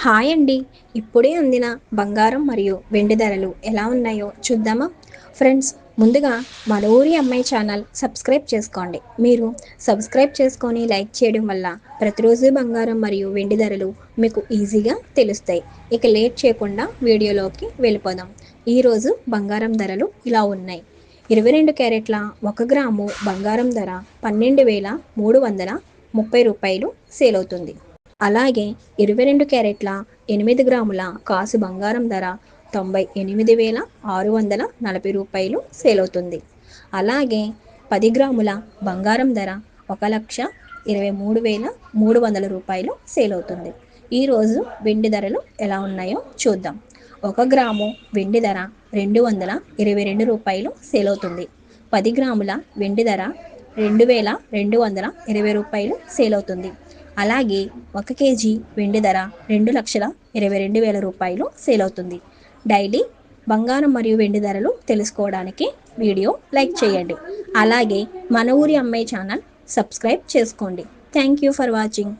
Hi అండి. ఇప్పుడే అందిన బంగారం మరియు వెండి ధరలు ఎలా ఉన్నాయో చూద్దామా? ఫ్రెండ్స్, ముందుగా మన ఊరి అమ్మాయి ఛానల్ సబ్స్క్రైబ్ చేసుకోండి. మీరు సబ్స్క్రైబ్ చేసుకొని లైక్ చేయడం వల్ల ప్రతిరోజు బంగారం మరియు వెండి ధరలు మీకు ఈజీగా తెలుస్తాయి. ఇక లేట్ చేయకుండా వీడియోలోకి వెళ్ళిపోదాం. ఈరోజు బంగారం ధరలు ఇలా ఉన్నాయి. 22 క్యారెట్ల 1 గ్రాము బంగారం ధర 12,330 రూపాయలు సేల్ అవుతుంది. అలాగే 22 క్యారెట్ల 8 గ్రాముల కాసు బంగారం ధర 98,640 రూపాయలు సేల్ అవుతుంది. అలాగే 10 గ్రాముల బంగారం ధర 1,23,300 రూపాయలు సేల్ అవుతుంది. ఈరోజు వెండి ధరలు ఎలా ఉన్నాయో చూద్దాం. 1 గ్రాము వెండి ధర 222 రూపాయలు సేల్ అవుతుంది. 10 గ్రాముల వెండి ధర 2,220 రూపాయలు సేల్ అవుతుంది. అలాగే 1 కేజీ వెండి ధర 2,22,000 రూపాయలు సేల్ అవుతుంది. డైలీ బంగారం మరియు వెండి ధరలు తెలుసుకోవడానికి వీడియో లైక్ చేయండి. అలాగే మన ఊరి అమ్మాయి ఛానల్ సబ్స్క్రైబ్ చేసుకోండి. Thank you for watching.